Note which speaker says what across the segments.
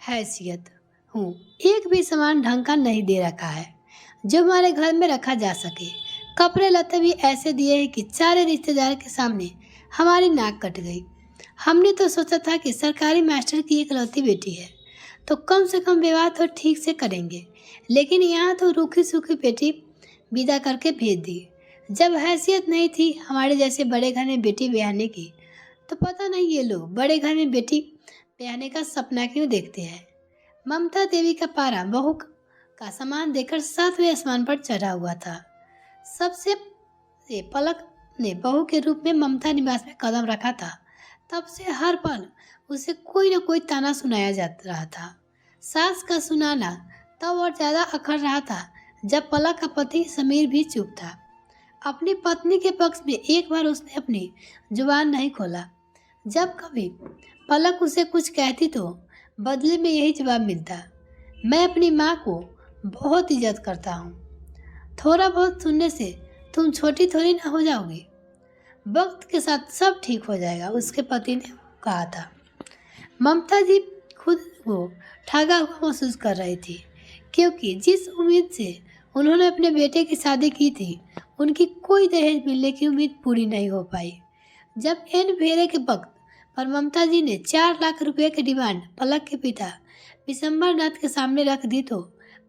Speaker 1: हैसियत हूँ। एक भी सामान ढंग का नहीं दे रखा है जो हमारे घर में रखा जा सके। कपड़े लत्ते भी ऐसे दिए हैं कि सारे रिश्तेदार के सामने हमारी नाक कट गई। हमने तो सोचा था कि सरकारी मास्टर की इकलौती बेटी है तो कम से कम विवाह तो ठीक से करेंगे, लेकिन यहाँ तो रूखी सूखी बेटी विदा करके भेज दी। जब हैसियत नहीं थी हमारे जैसे बड़े घर में बेटी ब्याहने की, तो पता नहीं ये लोग बड़े घर में बेटी ब्याहने का सपना क्यों देखते हैं। ममता देवी का पारा बहू का सामान देकर 7वें आसमान पर चढ़ा हुआ था। सबसे से पलक ने बहू के रूप में ममता निवास में कदम रखा था, तब से हर पल उसे कोई न कोई ताना सुनाया जा रहा था। सास का सुनाना तब और ज्यादा अखर रहा था जब पलक का पति समीर भी चुप था। अपनी पत्नी के पक्ष में एक बार उसने अपनी जुबान नहीं खोला। जब कभी पलक उसे कुछ कहती तो बदले में यही जवाब मिलता, मैं अपनी माँ को बहुत इज्जत करता हूँ। थोड़ा बहुत सुनने से तुम छोटी थोड़ी ना हो जाओगी, वक्त के साथ सब ठीक हो जाएगा, उसके पति ने कहा था। ममता जी खुद को ठगा हुआ महसूस कर रही थी, क्योंकि जिस उम्मीद से उन्होंने अपने बेटे की शादी की थी उनकी कोई दहेज मिलने की उम्मीद पूरी नहीं हो पाई। जब एन फेरे के वक्त पर ममता जी ने 4 लाख रुपए की डिमांड पलक के पिता विशंबर नाथ के सामने रख दी तो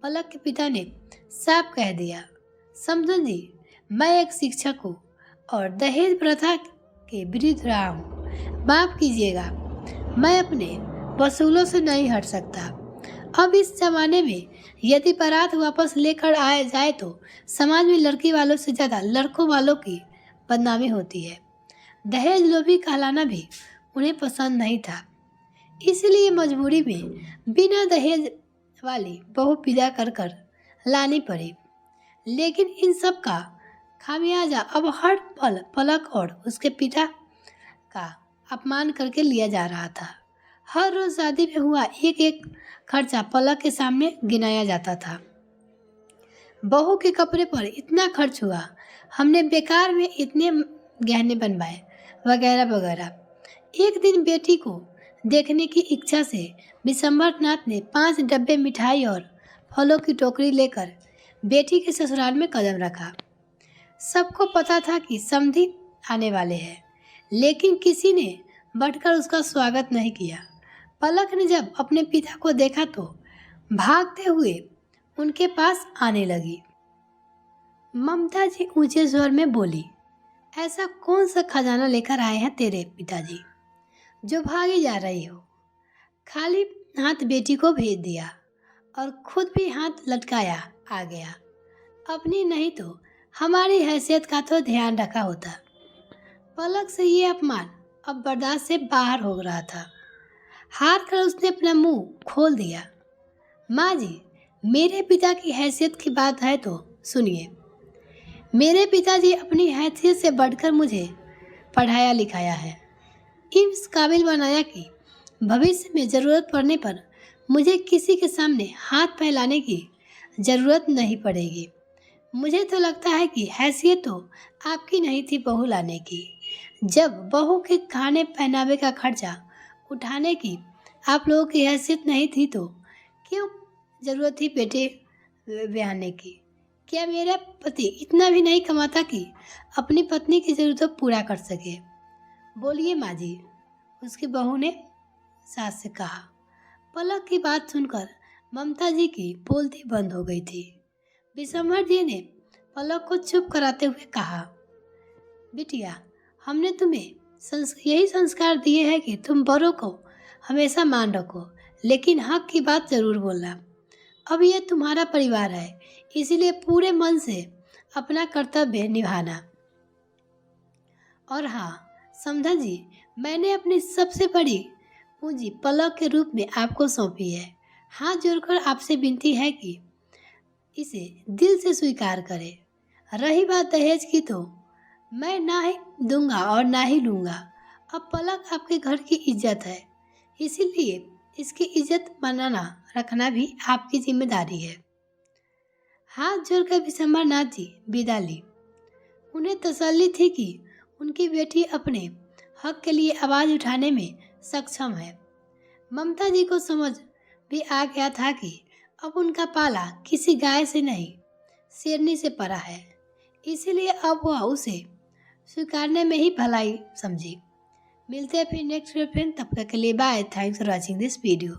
Speaker 1: पलक के पिता ने साफ कह दिया, समझन जी, मैं एक शिक्षक हूँ और दहेज प्रथा के विरुद्ध रहा हूँ। माफ कीजिएगा, मैं अपने वसूलों से नहीं हट सकता। अब इस जमाने में यदि बारात वापस लेकर आया जाए तो समाज में लड़की वालों से ज़्यादा लड़कों वालों की बदनामी होती है। दहेज लोभी कहलाना भी उन्हें पसंद नहीं था, इसलिए मजबूरी में बिना दहेज वाली बहू विदा कर कर लानी पड़ी। लेकिन इन सब का खामियाजा अब हर पल पलक और उसके पिता का अपमान करके लिया जा रहा था। हर रोज शादी में हुआ एक एक खर्चा पलक के सामने गिनाया जाता था। बहू के कपड़े पर इतना खर्च हुआ, हमने बेकार में इतने गहने बनवाए, वगैरह वगैरह। एक दिन बेटी को देखने की इच्छा से विशंबर नाथ ने 5 डब्बे मिठाई और फलों की टोकरी लेकर बेटी के ससुराल में कदम रखा। सबको पता था कि समधी आने वाले हैं, लेकिन किसी ने बढ़कर उसका स्वागत नहीं किया। पलक ने जब अपने पिता को देखा तो भागते हुए उनके पास आने लगी। ममता जी ऊंचे स्वर में बोली, ऐसा कौन सा खजाना लेकर आए हैं तेरे पिताजी जो भागी जा रही हो। खाली हाथ बेटी को भेज दिया और खुद भी हाथ लटकाया आ गया। अपनी नहीं तो हमारी हैसियत का तो ध्यान रखा होता। पलक से ये अपमान अब बर्दाश्त से बाहर हो रहा था। हार कर उसने अपना मुंह खोल दिया। माँ जी, मेरे पिता की हैसियत की बात है तो सुनिए। मेरे पिताजी अपनी हैसियत से बढ़कर मुझे पढ़ाया लिखाया है, इस काबिल बनाया कि भविष्य में ज़रूरत पड़ने पर मुझे किसी के सामने हाथ फैलाने की ज़रूरत नहीं पड़ेगी। मुझे तो लगता है कि हैसियत तो आपकी नहीं थी बहू लाने की। जब बहू के खाने पहनावे का खर्चा उठाने की आप लोगों की हैसियत नहीं थी तो क्यों ज़रूरत थी बेटे ब्याहने की। क्या मेरा पति इतना भी नहीं कमाता कि अपनी पत्नी की ज़रूरतों पूरा कर सके। बोलिए माँ जी, उसकी बहू ने सास से कहा। पलक की बात सुनकर ममता जी की बोलती बंद हो गई थी। विशंबर जी ने पलक को चुप कराते हुए कहा, बिटिया, हमने तुम्हें यही संस्कार दिए हैं कि तुम बड़ों को हमेशा मान रखो, लेकिन हक की बात जरूर बोलना। अब ये तुम्हारा परिवार है, इसीलिए पूरे मन से अपना कर्तव्य निभाना। और हाँ समझा जी, मैंने अपनी सबसे बड़ी पूंजी पलक के रूप में आपको सौंपी है। हाथ जोड़कर आपसे विनती है कि इसे दिल से स्वीकार करें। रही बात दहेज की तो मैं ना ही दूंगा और ना ही लूँगा। अब पलक आपके घर की इज्जत है, इसीलिए इसकी इज्जत बनाना रखना भी आपकी जिम्मेदारी है। हाथ जोड़कर विशंबर नाथ जी विदा ली। उन्हें तसल्ली थी कि उनकी बेटी अपने हक के लिए आवाज़ उठाने में सक्षम है। ममता जी को समझ भी आ गया था कि अब उनका पाला किसी गाय से नहीं शेरनी से पड़ा है, इसीलिए अब वह उसे स्वीकारने में ही भलाई समझी। मिलते हैं फिर नेक्स्ट फ्रेंड, तब तक के लिए bye. Thanks for watching this video.